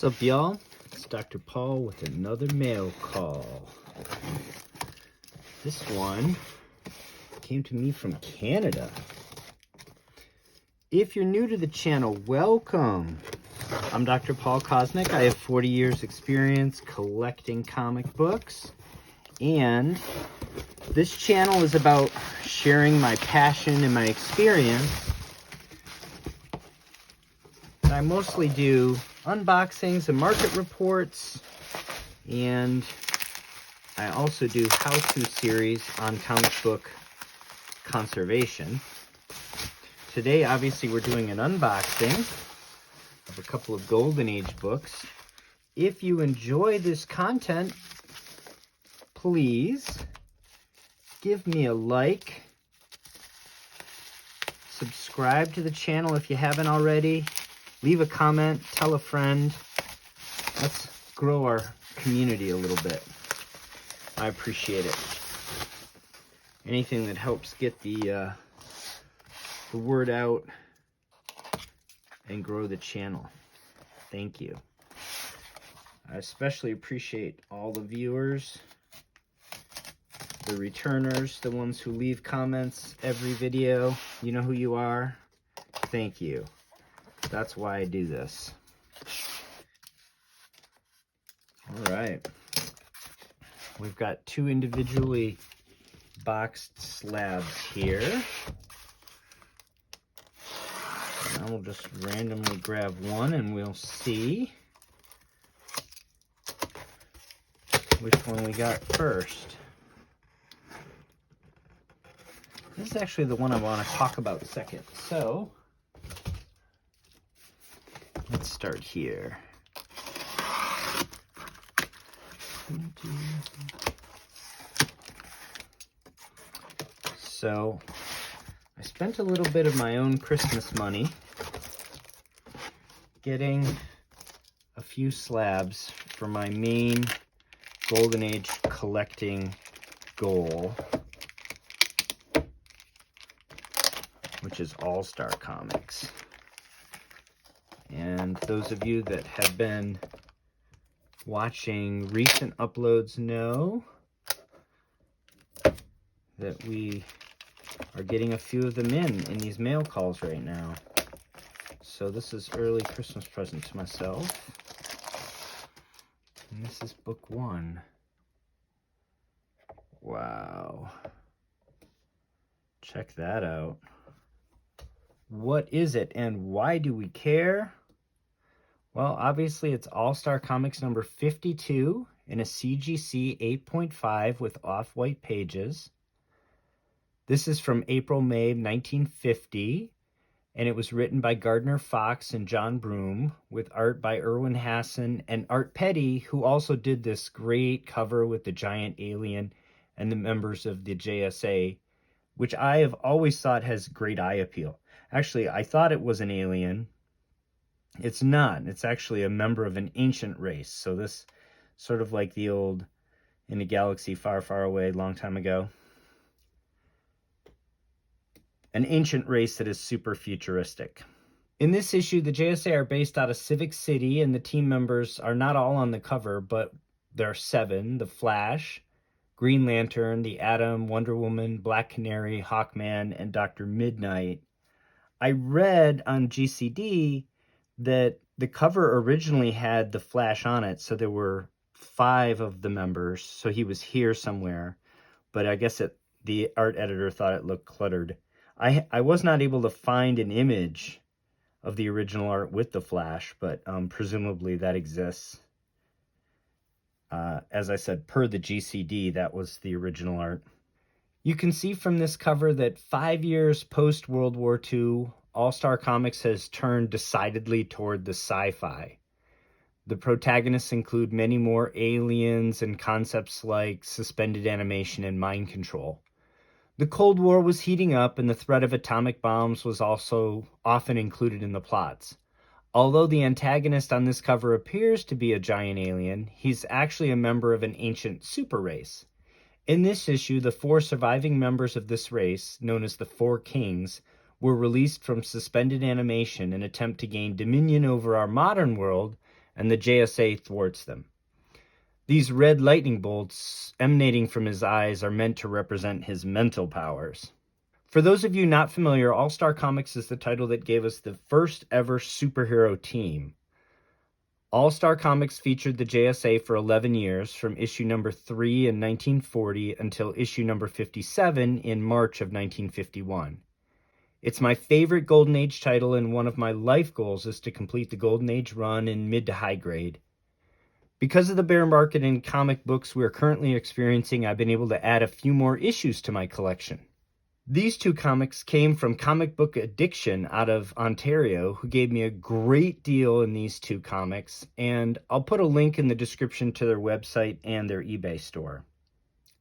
What's up, y'all? It's Dr. Paul with another mail call. This one came to me from Canada. If you're new to the channel, welcome. I'm Dr. Paul Kosnick. I have 40 years experience collecting comic books, and this channel is about sharing my passion and my experience. I mostly do unboxings and market reports, and I also do how-to series on comic book conservation. Today, obviously, we're doing an unboxing of a couple of Golden Age books. If you enjoy this content, please give me a like, subscribe to the channel if you haven't already, leave a comment, tell a friend. Let's grow our community a little bit. I appreciate it. Anything that helps get the word out and grow the channel. Thank you. I especially appreciate all the viewers, the returners, the ones who leave comments every video. You know who you are. Thank you. That's why I do this. All right. We've got two individually boxed slabs here. Now we'll just randomly grab one and we'll see which one we got first. This is actually the one I want to talk about second. So let's start here. So I spent a little bit of my own Christmas money getting a few slabs for my main Golden Age collecting goal, which is All-Star Comics. And those of you that have been watching recent uploads know that we are getting a few of them in these mail calls right now. So this is early Christmas present to myself. And this is book one. Wow. Check that out. What is it and why do we care? Well, obviously it's All-Star Comics number 52 in a CGC 8.5 with off-white pages. This is from April-May 1950, and it was written by Gardner Fox and John Broome, with art by Irwin Hasson and Art Petty, who also did this great cover with the giant alien and the members of the JSA, which I have always thought has great eye appeal. Actually, I thought it was an alien. It's not. It's actually a member of an ancient race. So this sort of like the old In a Galaxy Far, Far Away, long time ago. An ancient race that is super futuristic. In this issue, the JSA are based out of Civic City, and the team members are not all on the cover, but there are 7. The Flash, Green Lantern, the Atom, Wonder Woman, Black Canary, Hawkman, and Dr. Midnight. I read on GCD that the cover originally had the Flash on it, so there were 5 of the members, so he was here somewhere, but I guess the art editor thought it looked cluttered. I was not able to find an image of the original art with the Flash, but presumably that exists. As I said, per the GCD, that was the original art. You can see from this cover that 5 years post-World War II, All-Star Comics has turned decidedly toward the sci-fi. The protagonists include many more aliens and concepts like suspended animation and mind control. The Cold War was heating up, and the threat of atomic bombs was also often included in the plots. Although the antagonist on this cover appears to be a giant alien, he's actually a member of an ancient super race. In this issue, the 4 surviving members of this race, known as the 4 Kings, were released from suspended animation in an attempt to gain dominion over our modern world and the JSA thwarts them. These red lightning bolts emanating from his eyes are meant to represent his mental powers. For those of you not familiar, All-Star Comics is the title that gave us the first ever superhero team. All-Star Comics featured the JSA for 11 years, from issue number 3 in 1940 until issue number 57 in March of 1951. It's my favorite Golden Age title, and one of my life goals is to complete the Golden Age run in mid to high grade. Because of the bear market in comic books we are currently experiencing, I've been able to add a few more issues to my collection. These two comics came from Comic Book Addiction out of Ontario, who gave me a great deal in these two comics, and I'll put a link in the description to their website and their eBay store.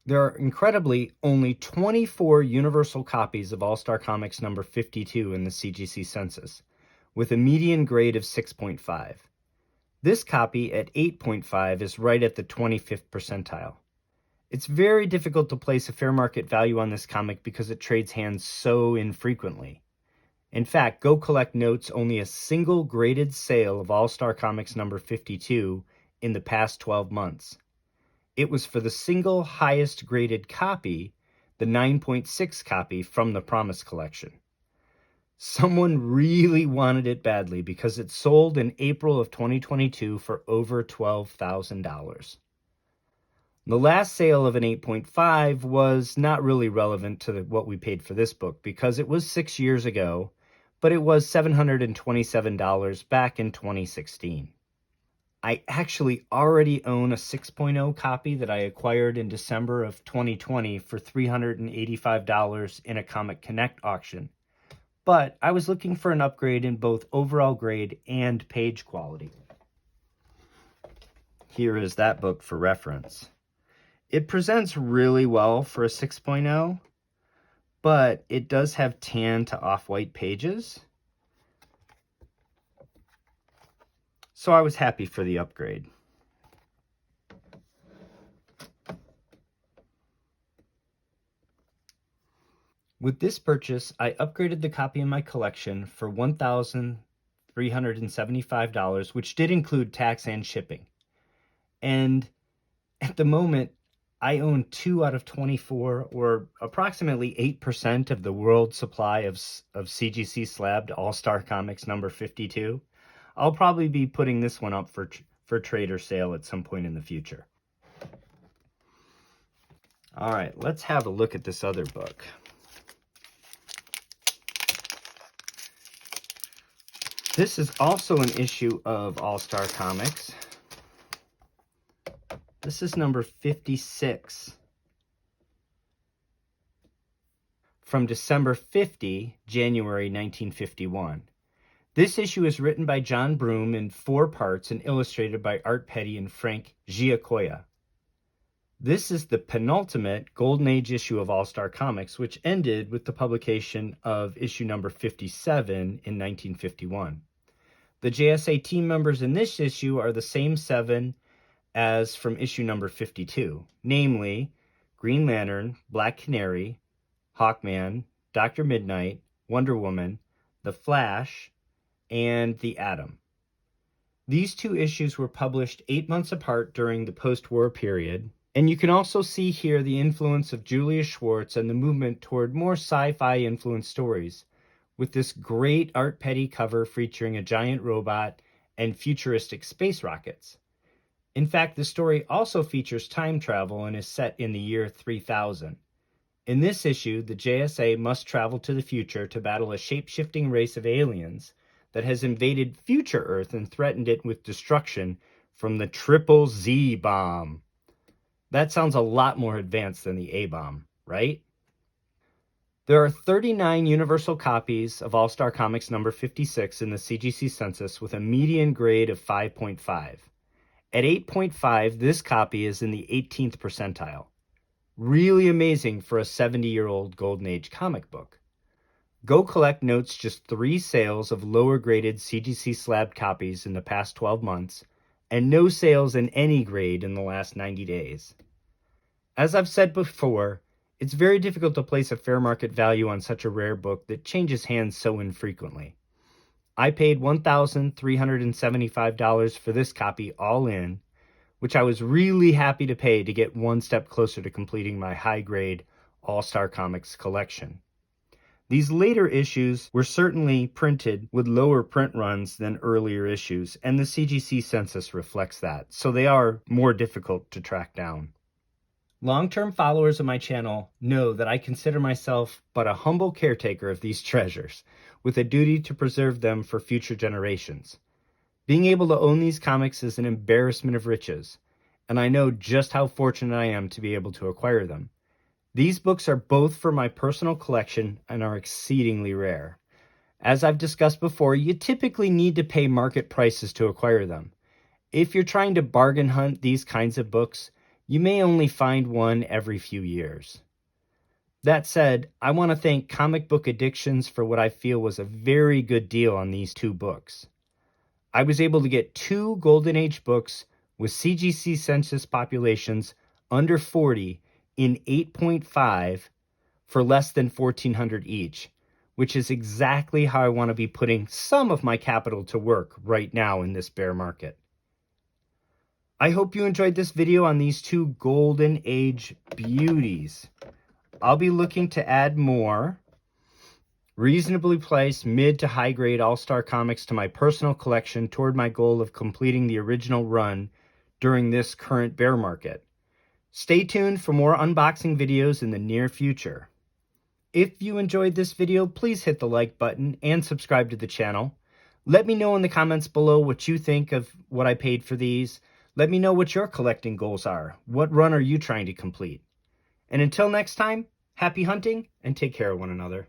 There are incredibly only 24 universal copies of All-Star Comics number 52 in the CGC census, with a median grade of 6.5. This copy at 8.5 is right at the 25th percentile. It's very difficult to place a fair market value on this comic because it trades hands so infrequently. In fact, Go Collect notes only a single graded sale of All-Star Comics number 52 in the past 12 months. It was for the single highest graded copy, the 9.6 copy from the Promise collection. Someone really wanted it badly because it sold in April of 2022 for over $12,000. The last sale of an 8.5 was not really relevant to what we paid for this book because it was 6 years ago, but it was $727 back in 2016. I actually already own a 6.0 copy that I acquired in December of 2020 for $385 in a Comic Connect auction, but I was looking for an upgrade in both overall grade and page quality. Here is that book for reference. It presents really well for a 6.0, but it does have tan to off-white pages. So I was happy for the upgrade. With this purchase, I upgraded the copy in my collection for $1,375, which did include tax and shipping. And at the moment, I own 2 out of 24, or approximately 8% of the world supply of CGC slabbed All-Star Comics number 52. I'll probably be putting this one up for trade or sale at some point in the future. All right, let's have a look at this other book. This is also an issue of All-Star Comics. This is number 56 from December 50, January 1951. This issue is written by John Broome in 4 parts and illustrated by Art Petty and Frank Giacoia. This is the penultimate Golden Age issue of All-Star Comics, which ended with the publication of issue number 57 in 1951. The JSA team members in this issue are the same 7 as from issue number 52, namely Green Lantern, Black Canary, Hawkman, Dr. Midnight, Wonder Woman, The Flash, and The Atom. These 2 issues were published 8 months apart during the post-war period, and you can also see here the influence of Julius Schwartz and the movement toward more sci-fi influenced stories, with this great Art Petty cover featuring a giant robot and futuristic space rockets. In fact, the story also features time travel and is set in the year 3000. In this issue, the JSA must travel to the future to battle a shape-shifting race of aliens that has invaded future Earth and threatened it with destruction from the Triple Z bomb. That sounds a lot more advanced than the A-bomb, right? There are 39 universal copies of All-Star Comics number 56 in the CGC census with a median grade of 5.5. At 8.5, this copy is in the 18th percentile. Really amazing for a 70-year-old Golden Age comic book. Go Collect notes just 3 sales of lower-graded CGC slabbed copies in the past 12 months, and no sales in any grade in the last 90 days. As I've said before, it's very difficult to place a fair market value on such a rare book that changes hands so infrequently. I paid $1,375 for this copy all in, which I was really happy to pay to get one step closer to completing my high-grade All-Star Comics collection. These later issues were certainly printed with lower print runs than earlier issues, and the CGC census reflects that, so they are more difficult to track down. Long-term followers of my channel know that I consider myself but a humble caretaker of these treasures, with a duty to preserve them for future generations. Being able to own these comics is an embarrassment of riches, and I know just how fortunate I am to be able to acquire them. These books are both for my personal collection and are exceedingly rare. As I've discussed before, you typically need to pay market prices to acquire them. If you're trying to bargain hunt these kinds of books, you may only find one every few years. That said, I want to thank Comic Book Addictions for what I feel was a very good deal on these two books. I was able to get 2 Golden Age books with CGC census populations under 40 in 8.5 for less than $1,400 each, which is exactly how I want to be putting some of my capital to work right now in this bear market. I hope you enjoyed this video on these 2 Golden Age beauties. I'll be looking to add more reasonably priced mid to high grade all-star comics to my personal collection toward my goal of completing the original run during this current bear market. Stay tuned for more unboxing videos in the near future. If you enjoyed this video, please hit the like button and subscribe to the channel. Let me know in the comments below what you think of what I paid for these. Let me know what your collecting goals are. What run are you trying to complete? And until next time, happy hunting and take care of one another.